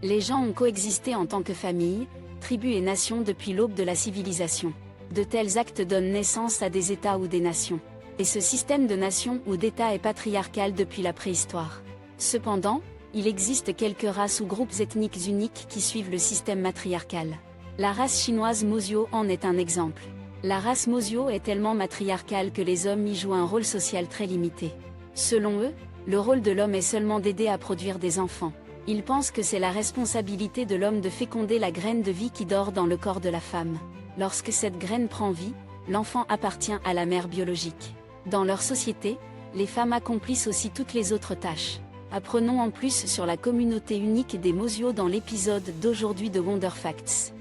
Les gens ont coexisté en tant que famille, tribus et nations depuis l'aube de la civilisation. De tels actes donnent naissance à des États ou des nations. Et ce système de nations ou d'États est patriarcal depuis la préhistoire. Cependant, il existe quelques races ou groupes ethniques uniques qui suivent le système matriarcal. La race chinoise Mosio en est un exemple. La race Mosio est tellement matriarcale que les hommes y jouent un rôle social très limité. Selon eux, le rôle de l'homme est seulement d'aider à produire des enfants. Ils pensent que c'est la responsabilité de l'homme de féconder la graine de vie qui dort dans le corps de la femme. Lorsque cette graine prend vie, l'enfant appartient à la mère biologique. Dans leur société, les femmes accomplissent aussi toutes les autres tâches. Apprenons en plus sur la communauté unique des Mosio dans l'épisode d'aujourd'hui de Wonder Facts.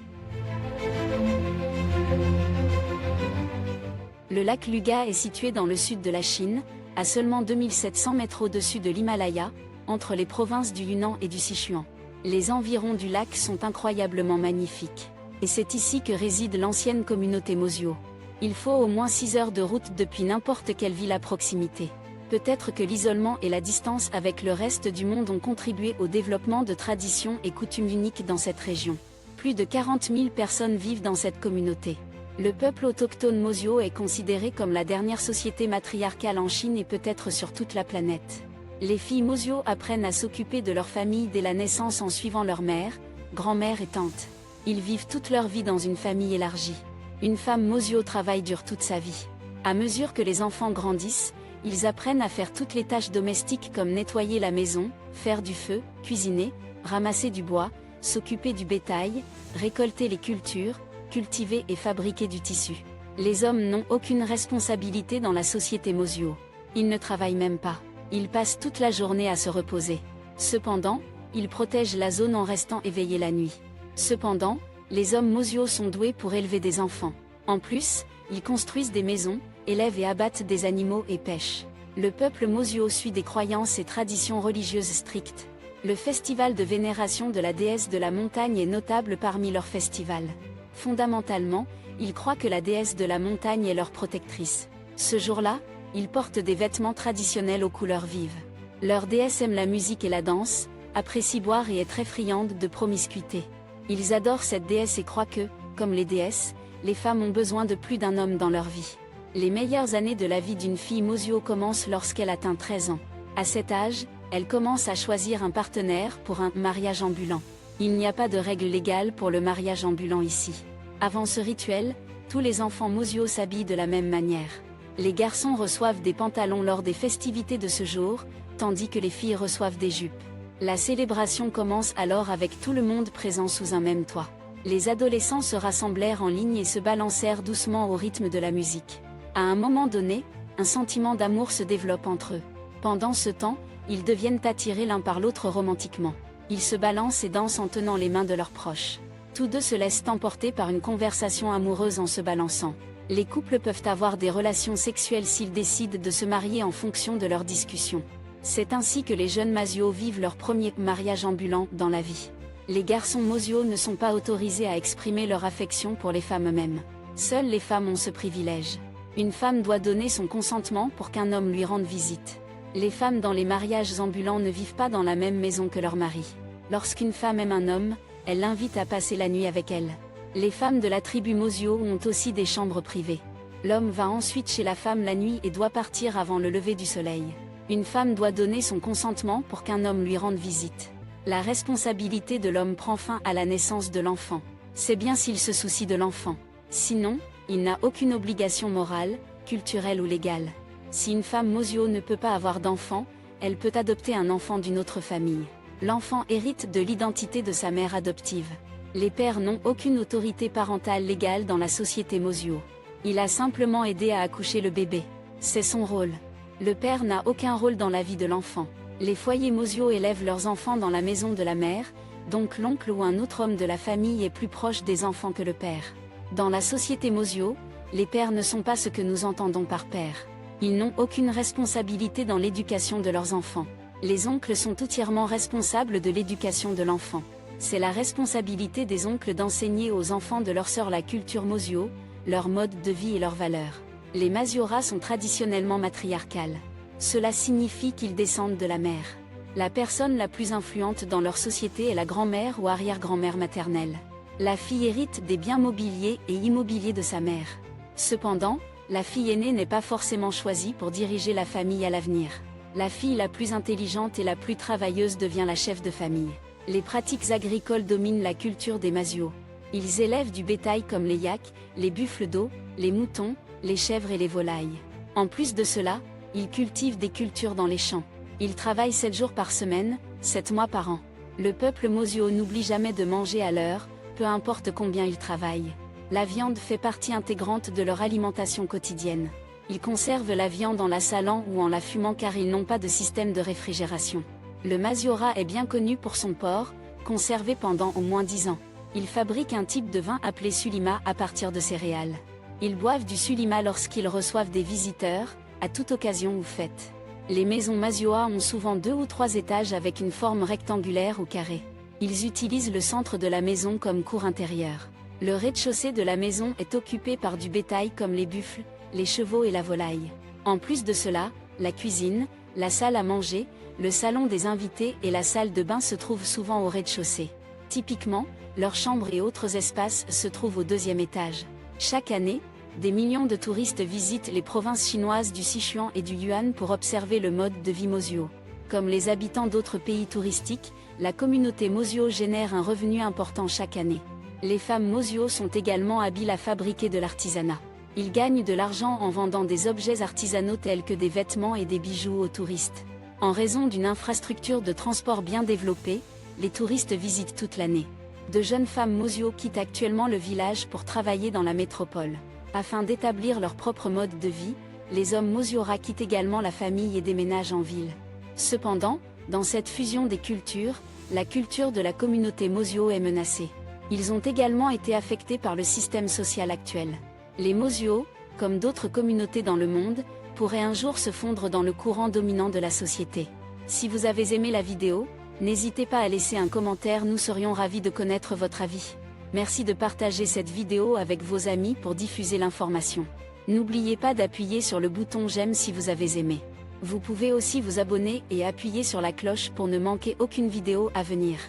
Le lac Luga est situé dans le sud de la Chine, à seulement 2700 mètres au-dessus de l'Himalaya, entre les provinces du Yunnan et du Sichuan. Les environs du lac sont incroyablement magnifiques. Et c'est ici que réside l'ancienne communauté Mosio. Il faut au moins 6 heures de route depuis n'importe quelle ville à proximité. Peut-être que l'isolement et la distance avec le reste du monde ont contribué au développement de traditions et coutumes uniques dans cette région. Plus de 40 000 personnes vivent dans cette communauté. Le peuple autochtone Mosio est considéré comme la dernière société matriarcale en Chine et peut-être sur toute la planète. Les filles Mosio apprennent à s'occuper de leur famille dès la naissance en suivant leur mère, grand-mère et tante. Ils vivent toute leur vie dans une famille élargie. Une femme Mosio travaille dur toute sa vie. À mesure que les enfants grandissent, ils apprennent à faire toutes les tâches domestiques comme nettoyer la maison, faire du feu, cuisiner, ramasser du bois, s'occuper du bétail, récolter les cultures, cultiver et fabriquer du tissu. Les hommes n'ont aucune responsabilité dans la société Mosio. Ils ne travaillent même pas. Ils passent toute la journée à se reposer. Cependant, ils protègent la zone en restant éveillés la nuit. Cependant, les hommes Mosio sont doués pour élever des enfants. En plus, ils construisent des maisons, élèvent et abattent des animaux et pêchent. Le peuple Mosio suit des croyances et traditions religieuses strictes. Le festival de vénération de la déesse de la montagne est notable parmi leurs festivals. Fondamentalement, ils croient que la déesse de la montagne est leur protectrice. Ce jour-là, ils portent des vêtements traditionnels aux couleurs vives. Leur déesse aime la musique et la danse, apprécie boire et est très friande de promiscuité. Ils adorent cette déesse et croient que, comme les déesses, les femmes ont besoin de plus d'un homme dans leur vie. Les meilleures années de la vie d'une fille Mosio commencent lorsqu'elle atteint 13 ans. À cet âge, elle commence à choisir un partenaire pour un mariage ambulant. Il n'y a pas de règle légale pour le mariage ambulant ici. Avant ce rituel, tous les enfants Mosio s'habillent de la même manière. Les garçons reçoivent des pantalons lors des festivités de ce jour, tandis que les filles reçoivent des jupes. La célébration commence alors avec tout le monde présent sous un même toit. Les adolescents se rassemblèrent en ligne et se balancèrent doucement au rythme de la musique. À un moment donné, un sentiment d'amour se développe entre eux. Pendant ce temps, ils deviennent attirés l'un par l'autre romantiquement. Ils se balancent et dansent en tenant les mains de leurs proches. Tous deux se laissent emporter par une conversation amoureuse en se balançant. Les couples peuvent avoir des relations sexuelles s'ils décident de se marier en fonction de leurs discussions. C'est ainsi que les jeunes Mosio vivent leur premier mariage ambulant dans la vie. Les garçons Mosio ne sont pas autorisés à exprimer leur affection pour les femmes eux-mêmes. Seules les femmes ont ce privilège. Une femme doit donner son consentement pour qu'un homme lui rende visite. Les femmes dans les mariages ambulants ne vivent pas dans la même maison que leur mari. Lorsqu'une femme aime un homme, elle l'invite à passer la nuit avec elle. Les femmes de la tribu Mosio ont aussi des chambres privées. L'homme va ensuite chez la femme la nuit et doit partir avant le lever du soleil. Une femme doit donner son consentement pour qu'un homme lui rende visite. La responsabilité de l'homme prend fin à la naissance de l'enfant. C'est bien s'il se soucie de l'enfant. Sinon, il n'a aucune obligation morale, culturelle ou légale. Si une femme Mosio ne peut pas avoir d'enfant, elle peut adopter un enfant d'une autre famille. L'enfant hérite de l'identité de sa mère adoptive. Les pères n'ont aucune autorité parentale légale dans la société Mosio. Il a simplement aidé à accoucher le bébé. C'est son rôle. Le père n'a aucun rôle dans la vie de l'enfant. Les foyers Mosio élèvent leurs enfants dans la maison de la mère, donc l'oncle ou un autre homme de la famille est plus proche des enfants que le père. Dans la société Mosio, les pères ne sont pas ce que nous entendons par père. Ils n'ont aucune responsabilité dans l'éducation de leurs enfants. Les oncles sont entièrement responsables de l'éducation de l'enfant. C'est la responsabilité des oncles d'enseigner aux enfants de leur sœur la culture Mosio, leur mode de vie et leurs valeurs. Les Masiora sont traditionnellement matriarcales. Cela signifie qu'ils descendent de la mère. La personne la plus influente dans leur société est la grand-mère ou arrière-grand-mère maternelle. La fille hérite des biens mobiliers et immobiliers de sa mère. Cependant, la fille aînée n'est pas forcément choisie pour diriger la famille à l'avenir. La fille la plus intelligente et la plus travailleuse devient la chef de famille. Les pratiques agricoles dominent la culture des Masuo. Ils élèvent du bétail comme les yaks, les buffles d'eau, les moutons, les chèvres et les volailles. En plus de cela, ils cultivent des cultures dans les champs. Ils travaillent 7 jours par semaine, 7 mois par an. Le peuple Masuo n'oublie jamais de manger à l'heure, peu importe combien ils travaillent. La viande fait partie intégrante de leur alimentation quotidienne. Ils conservent la viande en la salant ou en la fumant car ils n'ont pas de système de réfrigération. Le Masiora est bien connu pour son porc, conservé pendant au moins 10 ans. Ils fabriquent un type de vin appelé sulima à partir de céréales. Ils boivent du sulima lorsqu'ils reçoivent des visiteurs, à toute occasion ou fête. Les maisons Masioa ont souvent 2 ou 3 étages avec une forme rectangulaire ou carrée. Ils utilisent le centre de la maison comme cour intérieure. Le rez-de-chaussée de la maison est occupé par du bétail comme les buffles, les chevaux et la volaille. En plus de cela, la cuisine, la salle à manger, le salon des invités et la salle de bain se trouvent souvent au rez-de-chaussée. Typiquement, leurs chambres et autres espaces se trouvent au 2e étage. Chaque année, des millions de touristes visitent les provinces chinoises du Sichuan et du Yuan pour observer le mode de vie Mosio. Comme les habitants d'autres pays touristiques, la communauté Mosio génère un revenu important chaque année. Les femmes Mosio sont également habiles à fabriquer de l'artisanat. Ils gagnent de l'argent en vendant des objets artisanaux tels que des vêtements et des bijoux aux touristes. En raison d'une infrastructure de transport bien développée, les touristes visitent toute l'année. De jeunes femmes Mosio quittent actuellement le village pour travailler dans la métropole. Afin d'établir leur propre mode de vie, les hommes Mosiora quittent également la famille et déménagent en ville. Cependant, dans cette fusion des cultures, la culture de la communauté Mosio est menacée. Ils ont également été affectés par le système social actuel. Les Mosio, comme d'autres communautés dans le monde, pourraient un jour se fondre dans le courant dominant de la société. Si vous avez aimé la vidéo, n'hésitez pas à laisser un commentaire, nous serions ravis de connaître votre avis. Merci de partager cette vidéo avec vos amis pour diffuser l'information. N'oubliez pas d'appuyer sur le bouton j'aime si vous avez aimé. Vous pouvez aussi vous abonner et appuyer sur la cloche pour ne manquer aucune vidéo à venir.